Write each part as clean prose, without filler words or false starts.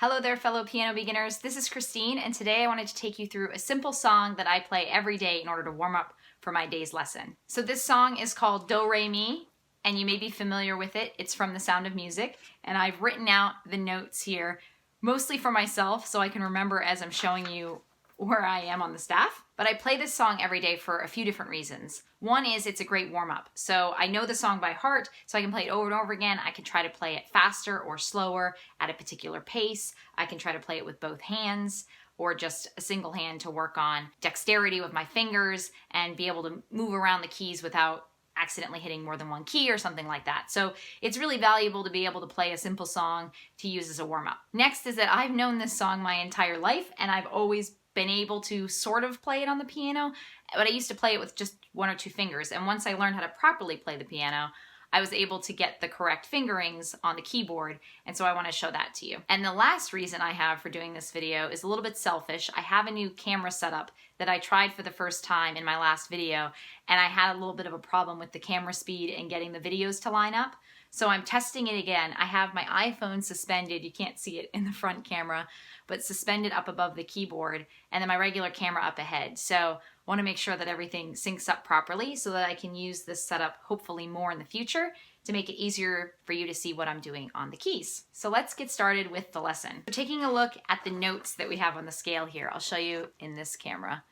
Hello there, fellow piano beginners. This is Christine, and today I wanted to take you through a simple song that I play every day in order to warm up for my day's lesson. So this song is called Do Re Mi, and you may be familiar with it. It's from The Sound of Music, and I've written out the notes here mostly for myself so I can remember as I'm showing you where I am on the staff. But I play this song every day for a few different reasons. One is it's a great warm-up. So I know the song by heart, so I can play it over and over again. I can try to play it faster or slower at a particular pace. I can try to play it with both hands or just a single hand to work on dexterity with my fingers and be able to move around the keys without accidentally hitting more than one key or something like that. So it's really valuable to be able to play a simple song to use as a warm-up. Next is that I've known this song my entire life, and I've always been able to sort of play it on the piano, but I used to play it with just one or two fingers. And once I learned how to properly play the piano, I was able to get the correct fingerings on the keyboard, and so I want to show that to you. And the last reason I have for doing this video is a little bit selfish. I have a new camera setup that I tried for the first time in my last video, and I had a little bit of a problem with the camera speed and getting the videos to line up. So I'm testing it again. I have my iPhone suspended, you can't see it in the front camera, but suspended up above the keyboard, and then my regular camera up ahead. So I want to make sure that everything syncs up properly so that I can use this setup hopefully more in the future to make it easier for you to see what I'm doing on the keys. So let's get started with the lesson. So taking a look at the notes that we have on the scale here, I'll show you in this camera.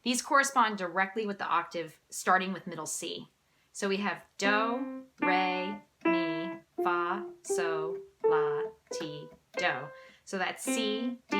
These correspond directly with the octave starting with middle C. So we have Do, Re, Mi, Fa, So, La, Ti, Do. So that's C, D,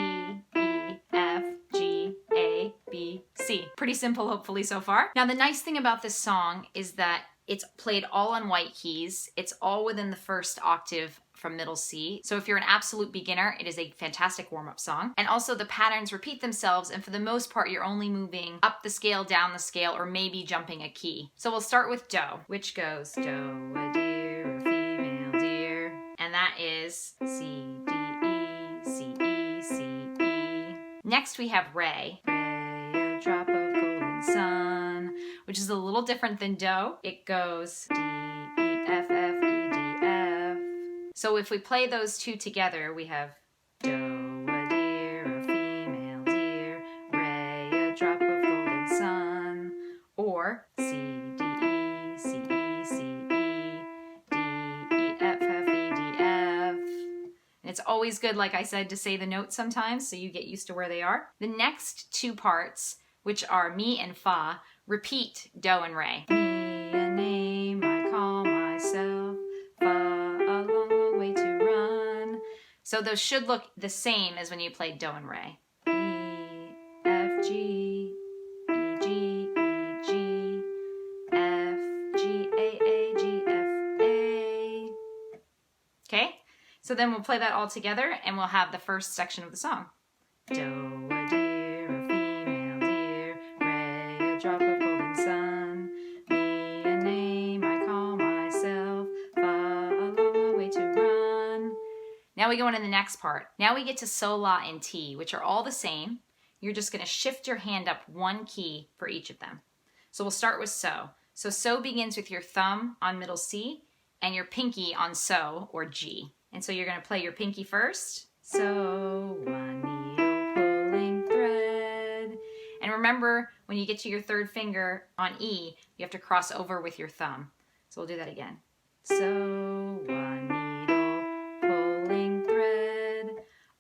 E, F, G, A, B, C. Pretty simple, hopefully, so far. Now, the nice thing about this song is that it's played all on white keys. It's all within the first octave from middle C. So if you're an absolute beginner, it is a fantastic warm-up song. And also the patterns repeat themselves, and for the most part, you're only moving up the scale, down the scale, or maybe jumping a key. So we'll start with Do, which goes Do, a deer, a female deer. And that is C, D, E, C, E, C, E. Next we have Re. Re, a drop of golden sun, which is a little different than Do. It goes D, E, F, F, E, D, F. So if we play those two together, we have Do, a deer, a female deer, Re, a drop of golden sun, or C, D, E, C, E, C, E, D, E, F, F, E, D, F. And it's always good, like I said, to say the notes sometimes so you get used to where they are. The next two parts, which are Mi and Fa, repeat Do and Re. Mi, a name I call myself, Fa, a long, long way to run. So those should look the same as when you played Do and Re. E, F, G, E, G, E, G, F, G, A, G, F, A. Okay? So then we'll play that all together and we'll have the first section of the song. Do, a deer, a female deer, Re, a drop of golden sun, Mi, a name I call myself, Fa, a long, long way to run. Now we go into the next part. Now we get to So, La, and Ti, which are all the same. You're just going to shift your hand up one key for each of them. So we'll start with So. So begins with your thumb on middle C and your pinky on So, or G. And so you're going to play your pinky first. So, one needle pulling thread. And remember, when you get to your third finger on E, you have to cross over with your thumb. So we'll do that again. So, one needle pulling thread,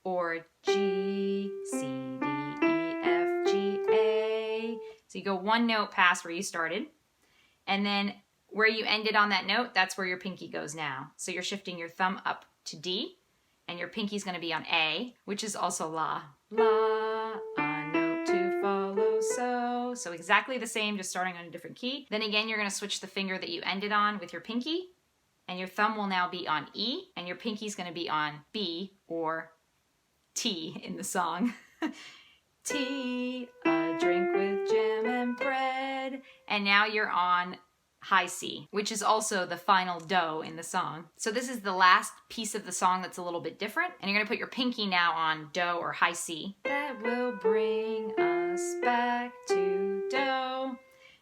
or G, C, D, E, F, G, A. So you go one note past where you started, and then where you ended on that note, that's where your pinky goes now. So you're shifting your thumb up to D, and your pinky's going to be on A, which is also La. La, a note to follow So. So exactly the same, just starting on a different key. Then again, you're going to switch the finger that you ended on with your pinky, and your thumb will now be on E, and your pinky's going to be on B, or T in the song. Tea, a drink with jam and bread. And now you're on high C, which is also the final Do in the song. So this is the last piece of the song that's a little bit different. And you're going to put your pinky now on Do, or high C. That will bring us back to Do.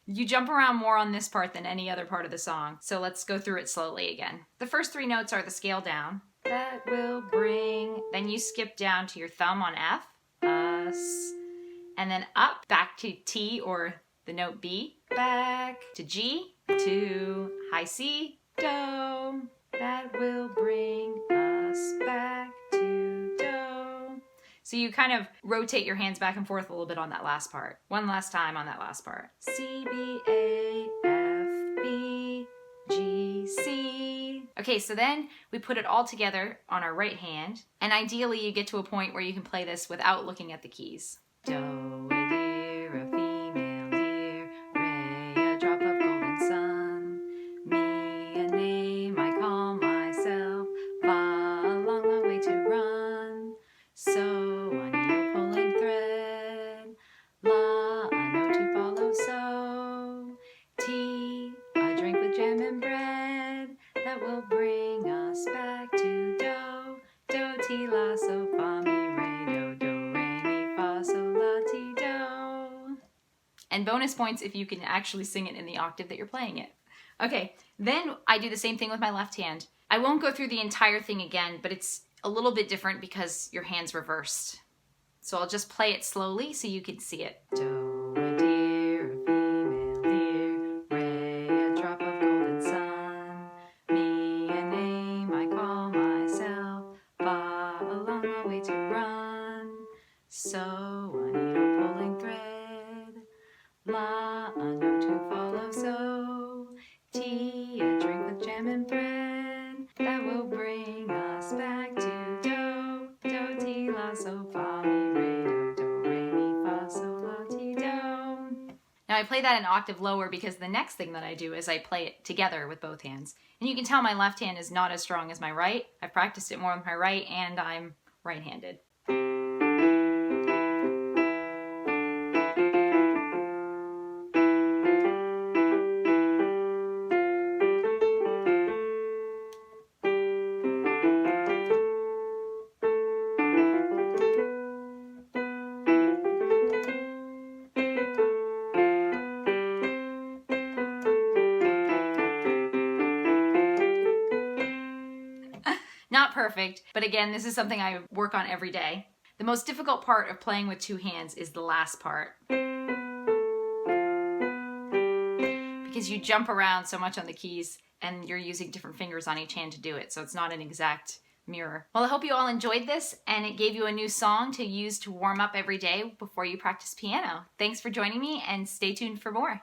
You jump around more on this part than any other part of the song. So let's go through it slowly again. The first three notes are the scale down. that will bring. Then you skip down to your thumb on F, us, and then up, back to T or the note B, back to G, to high C, do, that will bring us back to do. So you kind of rotate your hands back and forth a little bit on that last part. One last time on that last part. C, B, A, F, B, G, C. Okay, so then we put it all together on our right hand, and ideally you get to a point where you can play this without looking at the keys. Do, a deer, a female deer, Ray, a drop of golden sun, me, a name I call myself, Fa, a long, long way to run, so, a needle pulling thread, La, a note to follow, so, T, a drink with jam and bread, that will bring us back to do, do, ti, la, so, fa, mi, re, do, re, mi, fa, so, la, ti, do. And bonus points if you can actually sing it in the octave that you're playing it. Okay, then I do the same thing with my left hand. I won't go through the entire thing again, but it's a little bit different because your hand's reversed. So I'll just play it slowly so you can see it. Do, a deer, a female deer, Ray, a drop of golden sun, me, a name I call myself, Fa, a long, long way to run, so, a needle pulling thread, La, a note to follow, so, T, a drink with jam and bread, that will bring us back to do, do, ti, la, so, fa, mi, re, do, re, mi, fa, so, la, ti, do. Now I play that an octave lower because the next thing that I do is I play it together with both hands. And you can tell my left hand is not as strong as my right. I've practiced it more with my right and I'm right-handed. Not perfect, but again, this is something I work on every day. The most difficult part of playing with two hands is the last part. Because you jump around so much on the keys and you're using different fingers on each hand to do it, so it's not an exact mirror. Well, I hope you all enjoyed this and it gave you a new song to use to warm up every day before you practice piano. Thanks for joining me and stay tuned for more.